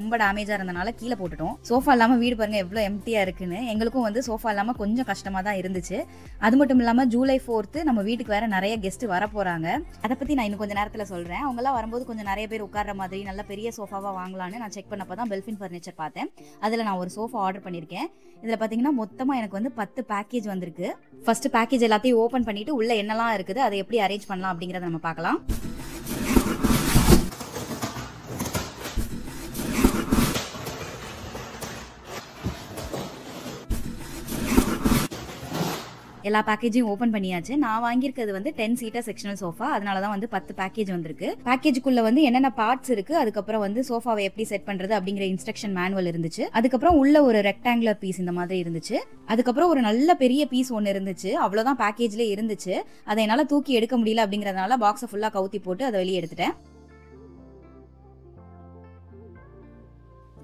ரொம்ப டேமேஜா இருந்தனால கீழே போட்டுட்டோம். சோஃபா இல்லாம வீடு பாருங்க எவ்வளவு எம்டியா இருக்குன்னு. எங்களுக்கும் வந்து சோஃபா இல்லாம கொஞ்சம் கஷ்டமா தான் இருந்துச்சு. அது மட்டும் இல்லாம ஜூலை 4th நம்ம வீட்டுக்கு வேற நிறைய கெஸ்ட் வர போறாங்க. அதை பத்தி நான் இன்னும் கொஞ்ச நேரத்துல சொல்றேன். அவங்க எல்லாம் வரும்போது கொஞ்சம் நிறைய பேர் உட்கார்ற மாதிரி நல்ல பெரிய சோஃபாவா வாங்கலாம்னு நான் செக் பண்ணப்பதான் பெல்ஃபின் ஃபர்னிச்சர் பார்த்தேன். அதுல நான் ஒரு சோஃபா ஆர்டர் பண்ணிருக்கேன். இதுல பாத்தீங்கன்னா மொத்தமா எனக்கு வந்து 10 பேக்கேஜ் வந்திருக்கு. ஃபர்ஸ்ட் பேக்கேஜ் எல்லாத்தையும் ஓபன் பண்ணிட்டு உள்ள என்னெல்லாம் இருக்குது அதை எப்படி அரேஞ்ச் பண்ணலாம் அப்படிங்கறத நம்ம பார்க்கலாம். எல்லா பேக்கேஜையும் ஓபன் பண்ணியாச்சு. நான் வாங்கியிருக்கிறது வந்து 10 சீட்டர் செக்ஷனல் சோஃபா. அதனாலதான் வந்து 10 பேக்கேஜ் வந்திருக்கு. பேக்கேஜுக்குள்ள வந்து என்னென்ன பார்ட்ஸ் இருக்கு, அதுக்கப்புறம் வந்து சோஃபாவை எப்படி செட் பண்றது அப்படிங்கிற இன்ஸ்ட்ரக்ஷன் மேனுவல் இருந்துச்சு. அதுக்கப்புறம் உள்ள ஒரு ரெக்டாங்குலர் பீஸ் இந்த மாதிரி இருந்துச்சு. அதுக்கப்புறம் ஒரு நல்ல பெரிய பீஸ் ஒன்னு இருந்துச்சு. அவ்வளவுதான் பேக்கேஜ்ல இருந்துச்சு. அதை என்னால தூக்கி எடுக்க முடியல அப்படிங்கறதுனால பாக்ஸை ஃபுல்லா கவுத்தி போட்டு அதை வெளியே எடுத்துட்டேன்.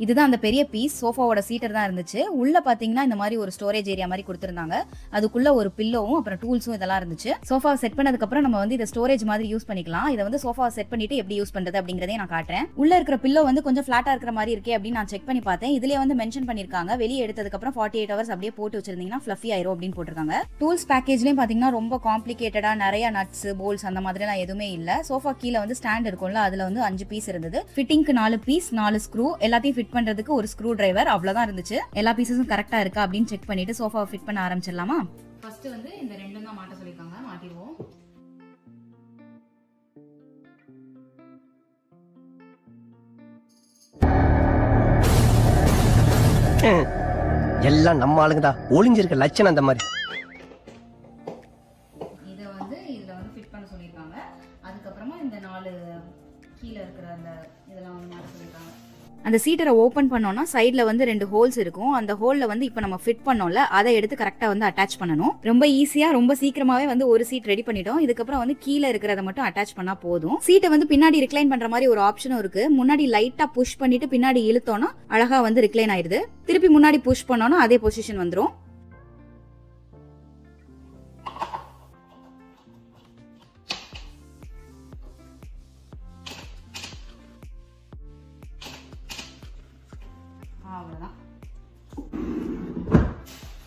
இதுதான் அந்த பெரிய பீஸ். சோஃபாவோட சீட்டர் தான் இருந்துச்சு. உள்ள பாத்தீங்கன்னா இந்த மாதிரி ஒரு ஸ்டோரேஜ் ஏரியா மாதிரி கொடுத்திருந்தாங்க. அதுக்குள்ள ஒரு பில்லோவும் அப்புறம் டூல்ஸும் இதெல்லாம் இருந்துச்சு. சோஃபா செட் பண்ணதுக்கு அப்புறம் நம்ம வந்து இதை ஸ்டோரேஜ் மாதிரி யூஸ் பண்ணிக்கலாம். இதை வந்து சோஃபா செட் பண்ணிட்டு எப்படி யூஸ் பண்றது அப்படிங்கறதே நான் காட்டுறேன். உள்ள இருக்கிற பில்லோ வந்து கொஞ்சம் ஃபிளாட்டா இருக்கிற மாதிரி இருக்கே அப்படின்னு நான் செக் பண்ணி பார்த்தேன். இதுலயே வந்து மென்ஷன் பண்ணிருக்காங்க, வெளியே எடுத்ததுக்கு அப்புறம் 48 ஹவர்ஸ் அப்படியே போட்டு வச்சிருந்தீங்கன்னா ஃப்ளஃபி ஆயிரும் அப்படின்னு போட்டிருக்காங்க. டூல்ஸ் பேக்கேஜ்லயும் பாத்தீங்கன்னா ரொம்ப காம்ப்ளிகேட்டடா நிறைய நட்ஸ் போல்ஸ் அந்த மாதிரி எல்லாம் எதுவுமே இல்ல. சோஃபா கீழே வந்து ஸ்டாண்ட் இருக்கும்ல, அதுல வந்து 5 பீஸ் இருந்தது. ஃபிட்டிங்க்கு 4 பீஸ், 4 ஸ்க்ரூ, எல்லாத்தையும் ஃபிட் பண்றதுக்கு ஒரு ஸ்க்ரூ டிரைவர், அவ்வளவுதான் இருந்துச்சு. எல்லா பீசஸும் கரெக்டா இருக்கா அப்படின்னு செக் பண்ணிட்டு சோஃபாவை ஃபிட் பண்ண ஆரம்பிச்சிடலாமா? ஃபர்ஸ்ட் வந்து இந்த ரெண்டும் தான் மாட்ட சொல்லிருக்காங்க, மாட்டிடுவோம். எல்லாம் நம்ம ஆளுங்க தான், ஒளிஞ்சிருக்க லட்சணம் அந்த மாதிரி. இத வந்து இதுல வந்து ஃபிட் பண்ண சொல்லிருக்காங்க. அதுக்கு அப்புறமா இந்த 4 கீழ இருக்கிற அந்த இதெல்லாம் வந்து மாட்ட சொல்லிருக்காங்க. அந்த சீட்டரை ஓபன் பண்ணோம்னா சைட்ல வந்து 2 ஹோல்ஸ் இருக்கும். அந்த ஹோல்ல வந்து இப்ப நம்ம ஃபிட் பண்ணோம்ல, அதை எடுத்து கரெக்டா வந்து அட்டாச் பண்ணணும். ரொம்ப ஈஸியா ரொம்ப சீக்கிரமாவே வந்து ஒரு சீட் ரெடி பண்ணிட்டோம். இதுக்கப்புறம் வந்து கீழே இருக்கிறத மட்டும் அட்டாச் பண்ணா போதும். சீட்டை வந்து பின்னாடி ரிக்ளைன் பண்ற மாதிரி ஒரு ஆப்ஷனும் இருக்கு. முன்னாடி லைட்டா புஷ் பண்ணிட்டு பின்னாடி இழுத்தோம்னா அழகா வந்து ரிக்ளைன் ஆயிருது. திருப்பி முன்னாடி புஷ் பண்ணோம்னா அதே பொசிஷன் வந்துரும். அவ்வளவுதான்.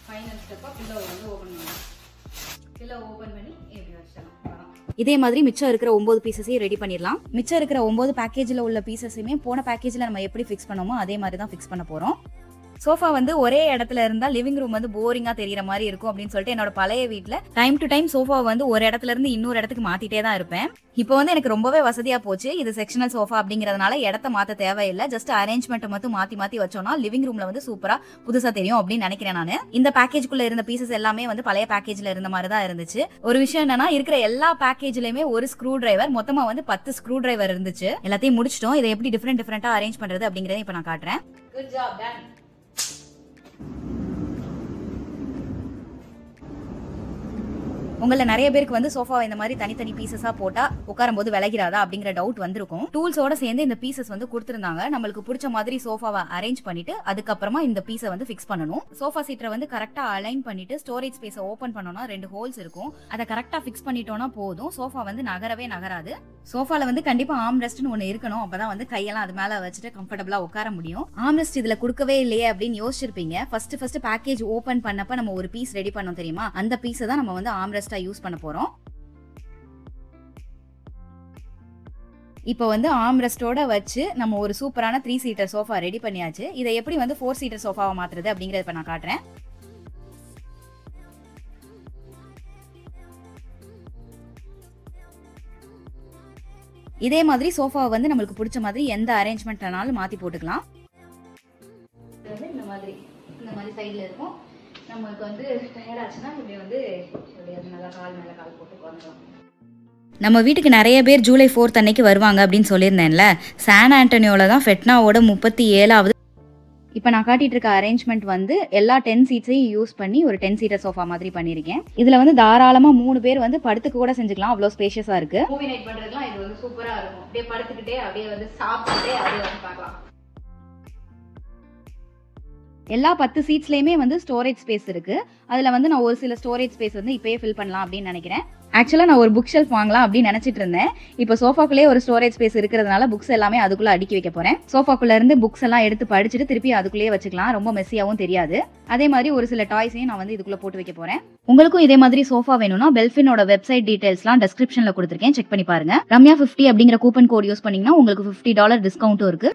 ஃபைனல் ஸ்டெப்பா பில்லோவை வந்து ஓபன் பண்ணலாம். பில்லோ ஓபன் பண்ணி எப்படி வச்சிடலாம். இதே மாதிரி மிச்சம் இருக்கிற 9 பீசஸையும் ரெடி பண்ணிடலாம். மிச்சம் இருக்கிற 9 பேக்கேஜ்ல உள்ள பீசஸையுமே போன பேக்கேஜ்ல நம்ம எப்படி ஃபிக்ஸ் பண்ணோமோ அதே மாதிரி தான் ஃபிக்ஸ் பண்ண போறோம். சோஃபா வந்து ஒரே இடத்துல இருந்தா லிவிங் ரூம் வந்து போரிங்கா தெரியற மாதிரி இருக்கும் அப்படின்னு சொல்லிட்டு என்னோட பழைய வீட்டுல டைம் டு டைம் சோஃபா வந்து ஒரு இடத்துல இருந்து இன்னொரு இடத்துக்கு மாத்திட்டே தான் இருப்பேன். இப்போ வந்து எனக்கு ரொம்பவே வசதியா போச்சு. இது செக்ஷனல் சோஃபா அப்படிங்கறதுனால இடத்த மாத்த தேவையில்லை. ஜஸ்ட் அரேஞ்ச்மெண்ட் மட்டும் மாத்தி வச்சோம்னா லிவிங் ரூம்ல வந்து சூப்பரா புதுசா தெரியும் அப்படின்னு நினைக்கிறேன் நானு. இந்த பேக்கேஜ்குள்ள இருந்த பீசஸ் எல்லாமே வந்து பழைய பேக்கேஜ்ல இருந்த மாதிரி தான் இருந்துச்சு. ஒரு விஷயம் என்னன்னா, இருக்கிற எல்லா பேக்கேஜ்லயுமே ஒரு ஸ்க்ரூ டிரைவர், மொத்தமா வந்து 10 ஸ்க்ரூ டிரைவர் இருந்துச்சு. எல்லாத்தையும் முடிச்சிட்டோம். இதை எப்படி டிஃபரெண்டா அரேஞ்ச் பண்றது அப்படிங்கறத இப்ப நான் காட்டுறேன். Good job ton. உங்கள நிறைய பேருக்கு வந்து சோஃபா இந்த மாதிரி தனித்தனி பீசஸா போட்டா உட்காரும் போது விலகிராதா அப்படிங்கிற டவுட் வந்திருக்கும். டூல்ஸோட சேர்ந்து இந்த பீசஸ் வந்து கொடுத்திருந்தாங்க. நம்மளுக்கு பிடிச்ச மாதிரி சோஃபாவை அரேஞ்ச் பண்ணிட்டு அதுக்கப்புறமா இந்த பீஸை வந்து ஃபிக்ஸ் பண்ணணும். சோஃபா சீட்டரை வந்து கரெக்டா அலைன் பண்ணிட்டு ஸ்டோரேஜ் ஸ்பேஸை ஓபன் பண்ணோம்னா 2 ஹோல்ஸ் இருக்கும். அதை கரெக்டா ஃபிக்ஸ் பண்ணிட்டோம்னா போதும். சோஃபா வந்து நகரவே நகராது. சோஃபால வந்து கண்டிப்பா ஆர்ம் ரெஸ்ட்னு ஒன்னு இருக்கணும். அப்பதான் வந்து கையெல்லாம் அது மேல வச்சுட்டு கம்ஃபர்டபுளா உட்கார முடியும். ஆர்ம் ரெஸ்ட் இதுல கொடுக்கவே இல்லையே அப்படின்னு யோசிச்சிருப்பீங்க. ஃபர்ஸ்ட் பேக்கேஜ் ஓபன் பண்ணப்ப நம்ம ஒரு பீஸ் ரெடி பண்ணோம் தெரியுமா, அந்த பீஸை தான் நம்ம வந்து ஆர்ம் ரெஸ்டா யூஸ் பண்ண போறோம். இப்போ வந்து ஆர்ம் ரெஸ்டோட வச்சு நம்ம ஒரு சூப்பரான 3 சீட்டர் சோஃபா ரெடி பண்ணியாச்சு. இதை எப்படி வந்து 4 சீட்டர் சோஃபாவை மாத்துறது அப்படிங்கறத இப்ப நான் காட்டுறேன். இதே மாதிரி சோஃபாவை வந்து நம்மளுக்கு பிடிச்ச மாதிரி எந்த அரேஞ்ச்மெண்ட்னாலும் மாத்தி போட்டுக்கலாம். இந்த மாதிரி சைடுல இருக்கும். நமக்கு வந்து டயர்ட் ஆச்சுன்னா இப்படி வந்து நல்லா கால் மேல கால் போட்டு உட்கார்ந்துக்கலாம். நம்ம வீட்டுக்கு நிறைய பேர் ஜூலை 4th அன்னைக்கு வருவாங்க அப்படின்னு சொல்லியிருந்தேன்ல. சான் ஆண்டனியோல தான் ஃபெட்னாவோட 37வது. இப்போ நான் காட்டிட்டு இருக்க அரேஞ்ச்மெண்ட் வந்து எல்லா 10 சீட்ஸையும் யூஸ் பண்ணி ஒரு 10 சீட்டர் சோஃபா மாதிரி பண்ணிருக்கேன். இதுல வந்து தாராளமா 3 பேர் வந்து படுத்துக்க கூட செஞ்சுக்கலாம். அவ்வளவு ஸ்பேஷியஸா இருக்கு. மூவி நைட் பண்றதுலாம் இது வந்து சூப்பரா இருக்கும். அப்படியே படுத்துக்கிட்டே அப்படியே வந்து சாப்பிட்டுட்டே அப்படியே வந்து பார்க்கலாம். எல்லா 10 சீட்ஸ்லயுமே வந்து ஸ்டோரேஜ் ஸ்பேஸ் இருக்கு. அதுல வந்து நான் ஒரு சில ஸ்டோரேஜ் ஸ்பேஸ் வந்து இப்பயே ஃபில் பண்ணலாம் அப்படின்னு நினைக்கிறேன். ஆக்சுவலாக நான் ஒரு புக் ஷெல்ஃப் வாங்கலாம் அப்படின்னு நினைச்சிட்டு இருந்தேன். இப்போ சோஃபாக்குள்ளே ஒரு ஸ்டோரேஜ் ஸ்பேஸ் இருக்கிறதுனால புக்ஸ் எல்லாமே அதுக்குள்ள அடுக்கி வைக்க போறேன். சோஃபாக்குள்ள இருந்து புக்ஸ் எல்லாம் எடுத்து படிச்சுட்டு திருப்பி அதுக்குள்ளேயே வச்சுக்கலாம். ரொம்ப மெஸ்ஸியாவும் தெரியாது. அதே மாதிரி ஒரு சில டாய்ஸையும் நான் வந்து இதுக்குள்ள போட்டு வைக்க போறேன். உங்களுக்கும் இதே மாதிரி சோஃபா வேணும்னா பெல்ஃபினோட வெப்சைட் டீடைல்ஸ்லாம் டிஸ்கிரிப்ஷன்ல கொடுத்துருக்கேன், செக் பண்ணி பாருங்க. ரம்யா 50 அப்படிங்கிற கூப்பன் கோட் யூஸ் பண்ணீங்கன்னா உங்களுக்கு $50 டிஸ்கவுண்ட்டும் இருக்கு.